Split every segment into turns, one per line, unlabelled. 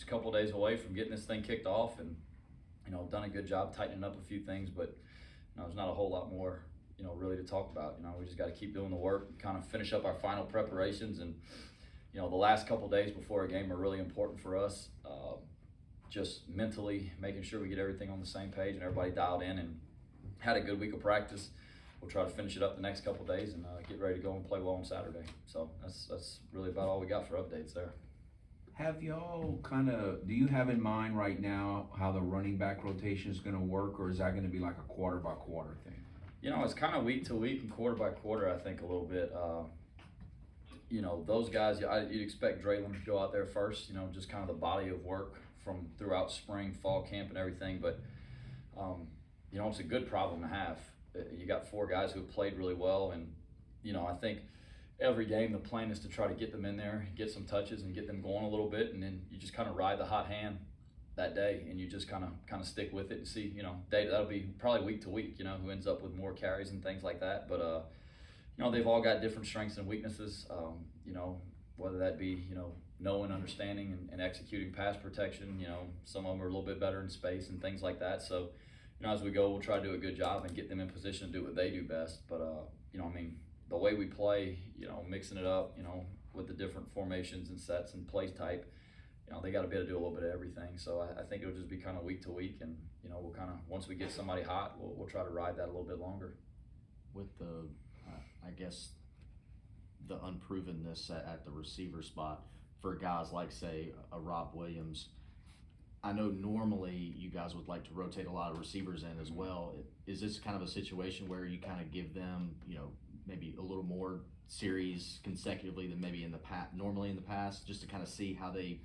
just a couple of days away from getting this thing kicked off, and done a good job tightening up a few things, but there's not a whole lot more really to talk about. We just got to keep doing the work, kind of finish up our final preparations, and the last couple of days before a game are really important for us. Just mentally making sure we get everything on the same page and everybody dialed in, and had a good week of practice. We'll try to finish it up the next couple of days and get ready to go and play well on Saturday. So that's really about all we got for updates there.
Have y'all do you have in mind right now how the running back rotation is going to work, or is that going to be like a quarter by quarter thing?
It's kind of week to week and quarter by quarter, I think, a little bit. Those guys, you'd expect Draylon to go out there first, just kind of the body of work from throughout spring, fall camp and everything. But, it's a good problem to have. You got 4 guys who have played really well. And, I think every game the plan is to try to get them in there, get some touches and get them going a little bit. And then you just kind of ride the hot hand that day, and you just kind of stick with it and see, that'll be probably week to week, who ends up with more carries and things like that. But, they've all got different strengths and weaknesses, whether that be, knowing, understanding, and executing pass protection. Some of them are a little bit better in space and things like that. So, as we go, we'll try to do a good job and get them in position to do what they do best. But, the way we play, mixing it up, with the different formations and sets and play type, they got to be able to do a little bit of everything. So I think it'll just be kind of week to week, and we'll kind of, once we get somebody hot, we'll try to ride that a little bit longer.
With the, I guess, the unprovenness at the receiver spot for guys like, say, a Rob Williams, I know normally you guys would like to rotate a lot of receivers in as well. Is this kind of a situation where you kind of give them, maybe a little more series consecutively than maybe normally in the past, just to kind of see how they,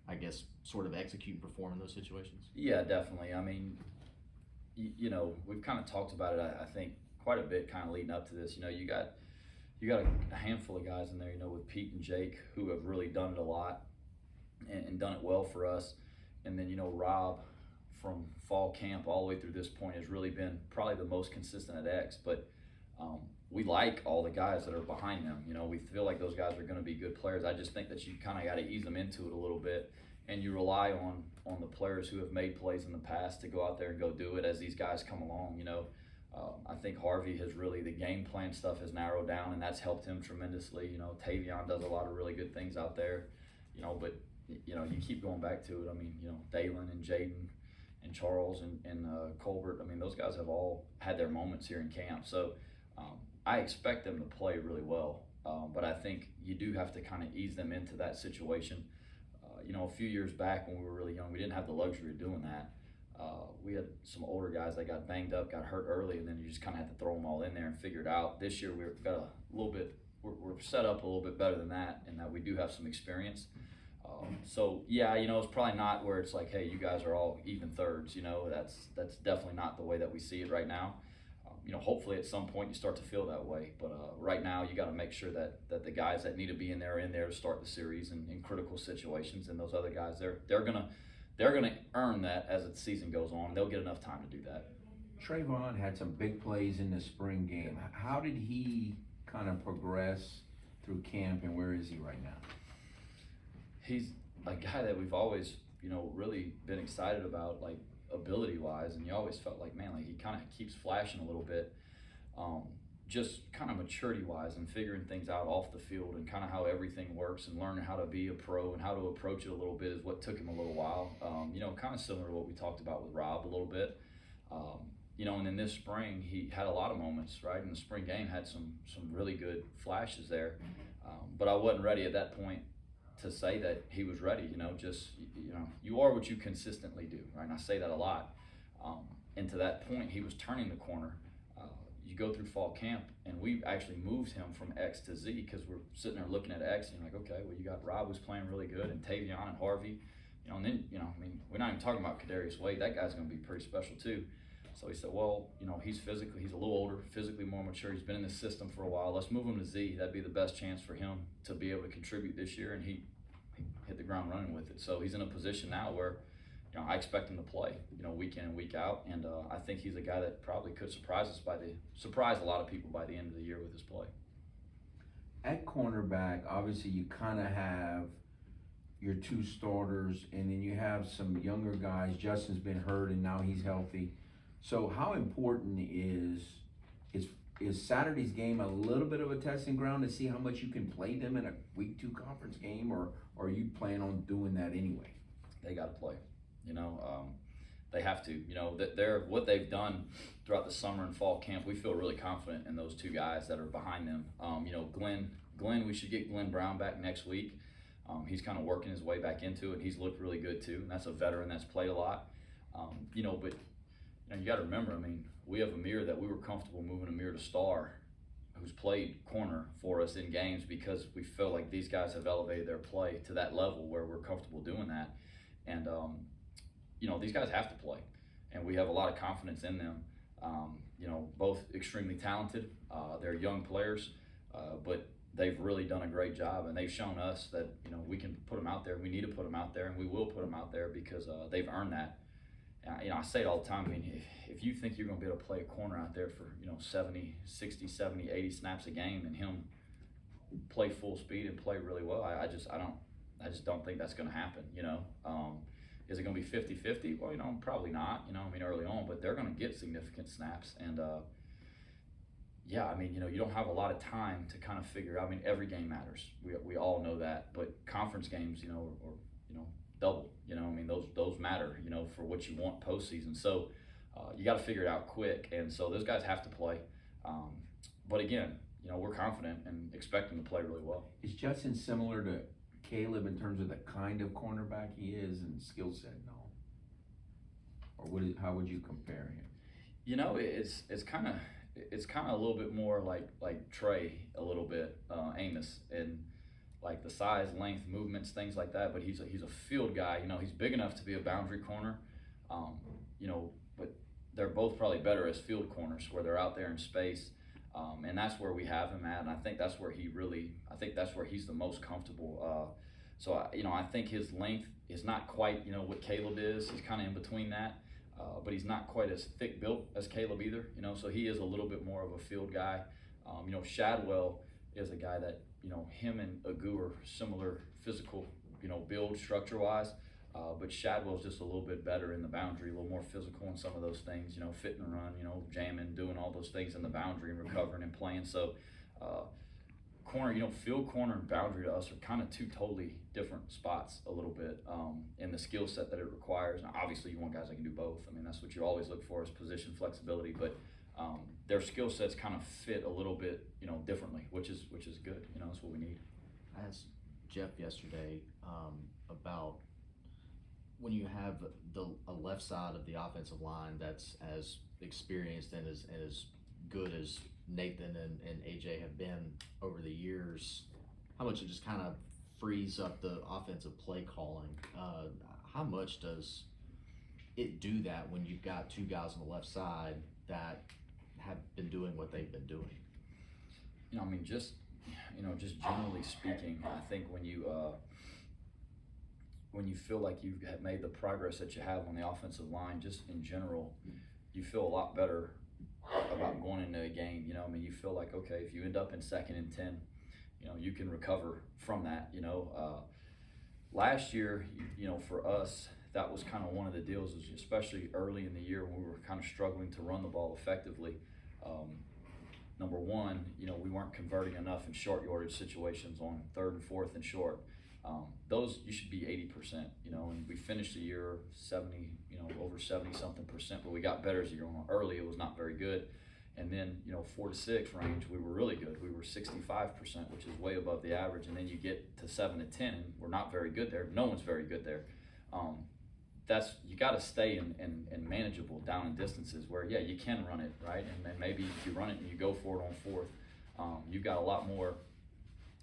I guess, sort of execute and perform in those situations?
Yeah, definitely. I mean, we've kind of talked about it, I think, quite a bit kind of leading up to this. You got a handful of guys in there, with Pete and Jake, who have really done it a lot and done it well for us. And then, Rob, from fall camp all the way through this point, has really been probably the most consistent at X. But we like all the guys that are behind them. We feel like those guys are going to be good players. I just think that you kind of got to ease them into it a little bit, and you rely on the players who have made plays in the past to go out there and go do it as these guys come along. I think Harvey has really, the game plan stuff has narrowed down, and that's helped him tremendously. Tavion does a lot of really good things out there, but you keep going back to it. I mean, Dalen and Jaden and Charles and Colbert, I mean, those guys have all had their moments here in camp. So I expect them to play really well, but I think you do have to kind of ease them into that situation. A few years back when we were really young, we didn't have the luxury of doing that. We had some older guys that got banged up, got hurt early, and then you just kind of had to throw them all in there and figure it out. This year we've got a little bit, we're set up a little bit better than that, in that we do have some experience. So yeah, it's probably not where it's like, hey, you guys are all even thirds. That's definitely not the way that we see it right now. Hopefully at some point you start to feel that way, but right now you got to make sure that the guys that need to be in there are in there to start the series in critical situations, and those other guys, they're gonna earn that as the season goes on. They'll get enough time to do that.
Trayvon had some big plays in the spring game. How did he kind of progress through camp, and where is he right now?
He's a guy that we've always, really been excited about, like ability-wise, and you always felt like, man, like he kind of keeps flashing a little bit, just kind of maturity-wise and figuring things out off the field and kind of how everything works and learning how to be a pro and how to approach it a little bit is what took him a little while. Kind of similar to what we talked about with Rob a little bit. And then this spring he had a lot of moments, right? In the spring game had some really good flashes there, but I wasn't ready at that point to say that he was ready. You are what you consistently do, right? And I say that a lot. And to that point, he was turning the corner. You go through fall camp, and we actually moved him from X to Z because we're sitting there looking at X, and you're like, okay, well, you got Rob who's playing really good, and Tavion and Harvey, and then, we're not even talking about Kadarius Wade. That guy's going to be pretty special too. So he said, well, he's a little older, physically more mature. He's been in the system for a while. Let's move him to Z. That'd be the best chance for him to be able to contribute this year, and he hit the ground running with it. So he's in a position now where, I expect him to play, week in and week out, and I think he's a guy that probably could surprise a lot of people by the end of the year with his play.
At cornerback, obviously you kind of have your two starters, and then you have some younger guys. Justin's been hurt and now he's healthy. So how important is Saturday's game a little bit of a testing ground to see how much you can play them in a week 2 conference game, or are you plan on doing that anyway?
They got to play. They have to. They're what they've done throughout the summer and fall camp. We feel really confident in those two guys that are behind them. Glenn, we should get Glenn Brown back next week. He's kind of working his way back into it. He's looked really good too, and that's a veteran that's played a lot. But you got to remember, we have Amir that we were comfortable moving Amir to star, who's played corner for us in games because we feel like these guys have elevated their play to that level where we're comfortable doing that. And, these guys have to play, and we have a lot of confidence in them. Both extremely talented. They're young players, but they've really done a great job, and they've shown us that, we can put them out there. We need to put them out there, and we will put them out there because they've earned that. I say it all the time. If you think you're going to be able to play a corner out there for 70, 60, 70, 80 snaps a game, and him play full speed and play really well, I just don't think that's going to happen. Is it going to be 50-50? Well, probably not. Early on, but they're going to get significant snaps, and you don't have a lot of time to kind of figure out. Every game matters. We all know that, but conference games, or double. Those matter. For what you want postseason. So you got to figure it out quick, and so those guys have to play. But again, we're confident and expect them to play really well.
Is Justin similar to Caleb in terms of the kind of cornerback he is and skill set? No. Or how would you compare him?
It's kind of a little bit more like Trey, a little bit, Amos, and like the size, length, movements, things like that. But he's a field guy. He's big enough to be a boundary corner. But they're both probably better as field corners where they're out there in space. And that's where we have him at, and I think that's where he's the most comfortable. I think his length is not quite, what Caleb is. He's kind of in between that, but he's not quite as thick built as Caleb either. So he is a little bit more of a field guy. Shadwell is a guy that, him and Agu are similar physical, build structure-wise. But Shadwell's just a little bit better in the boundary, a little more physical in some of those things, fit and run, jamming, doing all those things in the boundary and recovering and playing. So corner, field corner and boundary to us are kind of two totally different spots a little bit in the skill set that it requires. Now, obviously, you want guys that can do both. That's what you always look for is position flexibility, but their skill sets kind of fit a little bit, differently, which is good. That's what we need.
I asked Jeff yesterday about when you have a left side of the offensive line that's as experienced and as good as Nathan and AJ have been over the years, how much it just kind of frees up the offensive play calling. How much does it do that when you've got two guys on the left side that have been doing what they've been doing?
Just generally speaking, I think when you feel like you have made the progress that you have on the offensive line, just in general, you feel a lot better about going into a game. You feel like, okay, if you end up in 2nd and 10, you can recover from that. Last year, for us, that was kind of one of the deals, especially early in the year when we were kind of struggling to run the ball effectively. Number one, we weren't converting enough in short yardage situations on 3rd and 4th and short. Those you should be 80%, and we finished the year 70, over 70-something%, but we got better as the year went on. Early, it was not very good. And then, 4 to 6 range, we were really good. We were 65%, which is way above the average. And then you get to 7 to 10, and we're not very good there. No one's very good there. You got to stay in manageable down in distances where, yeah, you can run it, right? And then maybe if you run it and you go for it on 4th, you've got a lot more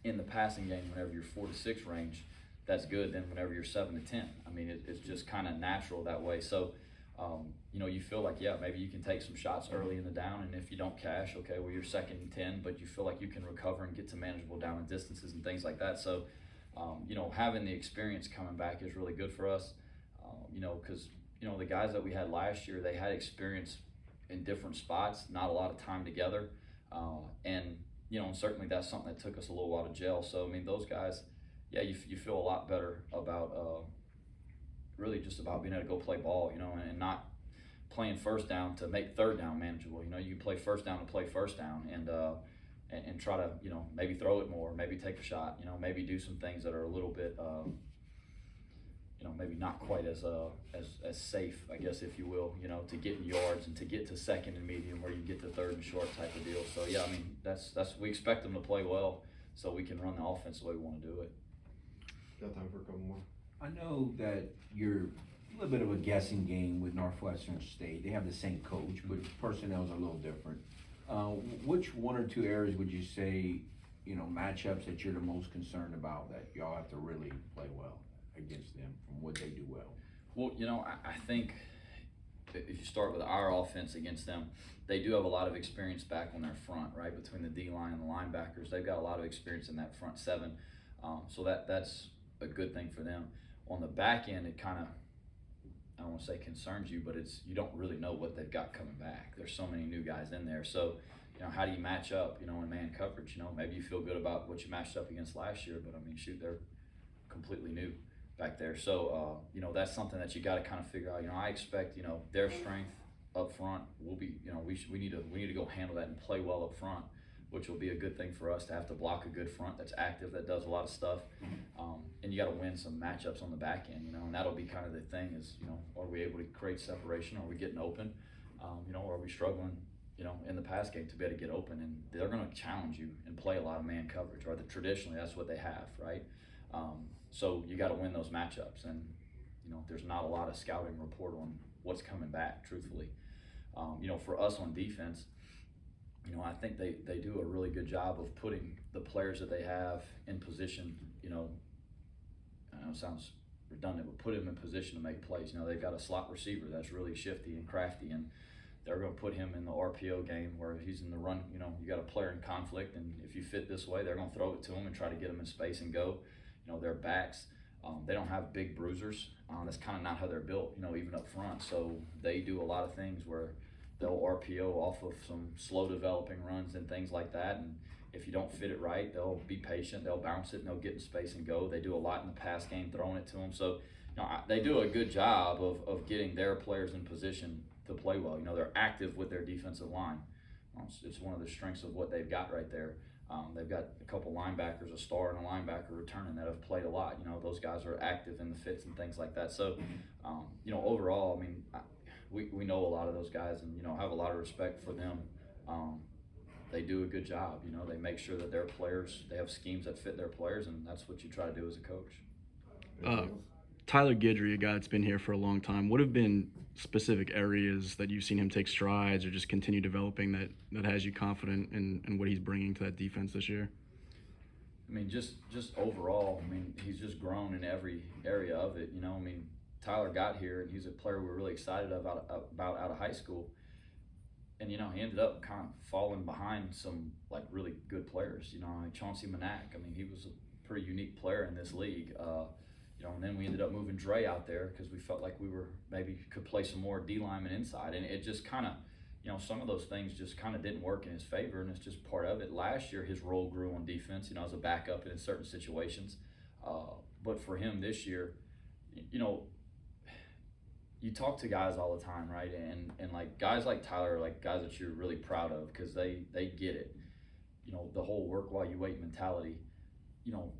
in the passing game whenever you're 4 to 6 range. That's good than whenever you're 7 to 10. It's just kind of natural that way. So, you feel like, yeah, maybe you can take some shots early in the down, and if you don't cash, okay, well, you're 2nd and 10, but you feel like you can recover and get to manageable down in distances and things like that. So, having the experience coming back is really good for us, because, the guys that we had last year, they had experience in different spots, not a lot of time together, and certainly that's something that took us a little while to gel. So, those guys, yeah, you feel a lot better about really just about being able to go play ball, you know, and not playing first down to make third down manageable. You know, you can play first down to play first down, and try to, you know, maybe throw it more, maybe take a shot, you know, maybe do some things that are a little bit, you know, maybe not quite as safe, I guess, if you will, you know, to get in yards and to get to second and medium where you get to third and short type of deal. So yeah, I mean, that's we expect them to play well so we can run the offense the way we want to do it.
Got time for a couple more.
I know that you're a little bit of a guessing game with Northwestern State. They have the same coach, but personnel's a little different. Which one or two areas would you say, you know, matchups that you're the most concerned about that y'all have to really play well against them from what they do well?
Well, you know, I think if you start with our offense against them, they do have a lot of experience back on their front, right? Between the D-line and the linebackers, they've got a lot of experience in that front seven. So that's a good thing for them. On the back end, it kind of, I don't want to say concerns you, but it's, you don't really know what they've got coming back. There's so many new guys in there. So, you know, how do you match up, you know, in man coverage? You know, maybe you feel good about what you matched up against last year, but I mean, shoot, they're completely new back there. So, you know, that's something that you got to kind of figure out. You know, I expect, you know, their strength up front will be, you know, we need to go handle that and play well up front, which will be a good thing for us to have to block a good front that's active, that does a lot of stuff. And you got to win some matchups on the back end, you know, and that'll be kind of the thing is, you know, are we able to create separation? Are we getting open? You know, or are we struggling, you know, in the pass game to be able to get open? And they're going to challenge you and play a lot of man coverage, or traditionally that's what they have, right? So you got to win those matchups, and you know, there's not a lot of scouting report on what's coming back, truthfully. You know, for us on defense, you know, I think they do a really good job of putting the players that they have in position, you know, I know it sounds redundant, but put him in position to make plays. You know, they've got a slot receiver that's really shifty and crafty, and they're going to put him in the RPO game where he's in the run. You know, you got a player in conflict, and if you fit this way, they're going to throw it to him and try to get him in space and go. You know, their backs, they don't have big bruisers. That's kind of not how they're built, you know, even up front. So they do a lot of things where they'll RPO off of some slow developing runs and things like that. And if you don't fit it right, they'll be patient, they'll bounce it, and they'll get in space and go. They do a lot in the pass game, throwing it to them. So, you know, they do a good job of getting their players in position to play well. You know, they're active with their defensive line. It's one of the strengths of what they've got right there. They've got a couple linebackers, a star and a linebacker returning that have played a lot. You know, those guys are active in the fits and things like that. So, you know, overall, I mean, we know a lot of those guys, and, you know, have a lot of respect for them. They do a good job. You know, they make sure that their players, they have schemes that fit their players, and that's what you try to do as a coach.
Tyler Guidry, a guy that's been here for a long time, what have been specific areas that you've seen him take strides or just continue developing that has you confident in what he's bringing to that defense this year?
I mean, just overall, I mean, he's just grown in every area of it. You know, I mean, Tyler got here, and he's a player we're really excited about out of high school. And, you know, he ended up kind of falling behind some, like, really good players. You know, like Chauncey Manak, I mean, he was a pretty unique player in this league. You know, and then we ended up moving Dre out there because we felt like we were maybe could play some more D linemen inside. And it just kind of, you know, some of those things just kind of didn't work in his favor, and it's just part of it. Last year, his role grew on defense, you know, as a backup in certain situations. But for him this year, you know, you talk to guys all the time, right? And like guys like Tyler are like guys that you're really proud of because they get it. You know, the whole work while you wait mentality. You know,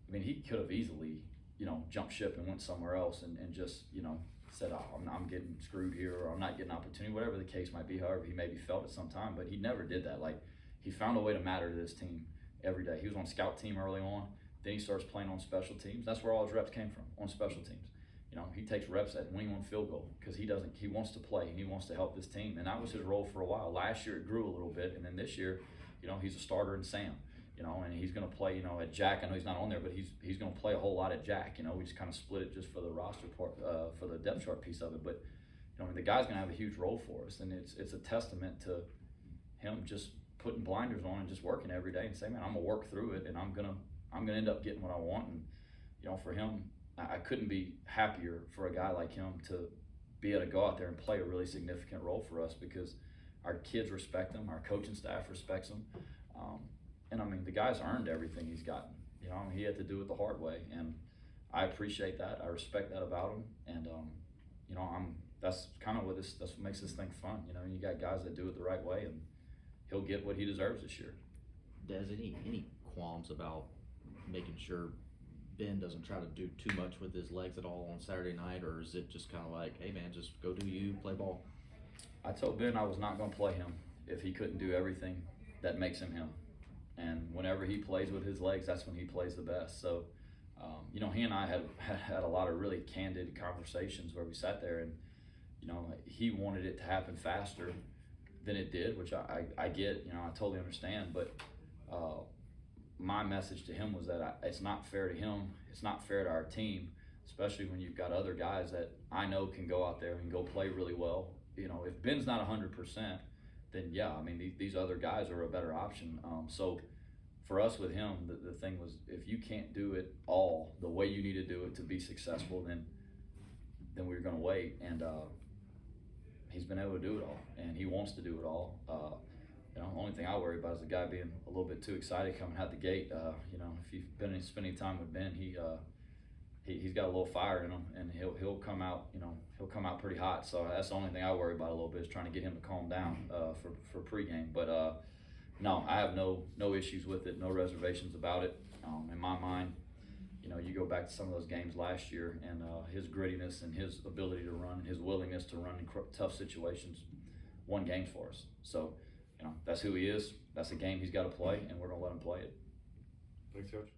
I mean, he could have easily, you know, jumped ship and went somewhere else and just, you know, said, oh, I'm getting screwed here, or I'm not getting opportunity, whatever the case might be. However, he maybe felt it sometime, but he never did that. Like, he found a way to matter to this team every day. He was on scout team early on. Then he starts playing on special teams. That's where all his reps came from, on special teams. You know, he takes reps at wing on field goal because he wants to play and he wants to help this team. And that was his role for a while. Last year it grew a little bit, and then this year, you know, he's a starter in Sam, you know, and he's going to play, you know, at Jack. I know he's not on there, but he's going to play a whole lot at Jack. You know, we just kind of split it just for the roster part, for the depth chart piece of it. But, you know, I mean, the guy's going to have a huge role for us, and it's a testament to him just putting blinders on and just working every day and saying, man, I'm going to work through it, and I'm gonna end up getting what I want. And, you know, for him, I couldn't be happier for a guy like him to be able to go out there and play a really significant role for us because our kids respect him, our coaching staff respects him, And I mean, the guy's earned everything he's gotten. You know, he had to do it the hard way, and I appreciate that. I respect that about him, and you know, that's kind of that's what makes this thing fun. You know, you got guys that do it the right way, and he'll get what he deserves this year.
Des, any qualms about making sure Ben doesn't try to do too much with his legs at all on Saturday night, or is it just kind of like, hey man, just go do you, play ball?
I told Ben I was not going to play him if he couldn't do everything that makes him him. And whenever he plays with his legs, that's when he plays the best. So, you know, he and I had a lot of really candid conversations where we sat there, and, you know, he wanted it to happen faster than it did, which I get, you know, I totally understand. But my message to him was that it's not fair to him, it's not fair to our team, especially when you've got other guys that I know can go out there and go play really well. You know, if Ben's not 100%, then yeah, I mean, these other guys are a better option. So for us with him, the thing was, if you can't do it all the way you need to do it to be successful, then we're going to wait. And he's been able to do it all, and he wants to do it all. You know, the only thing I worry about is the guy being a little bit too excited coming out the gate. You know, if you've been spending time with Ben, he's got a little fire in him, and he'll come out. You know, he'll come out pretty hot. So that's the only thing I worry about a little bit, is trying to get him to calm down for pregame. But no, I have no issues with it, no reservations about it. In my mind, you know, you go back to some of those games last year, and his grittiness and his ability to run, and his willingness to run in tough situations, won games for us. So, you know, that's who he is. That's a game he's got to play, and we're gonna let him play it.
Thanks, Coach.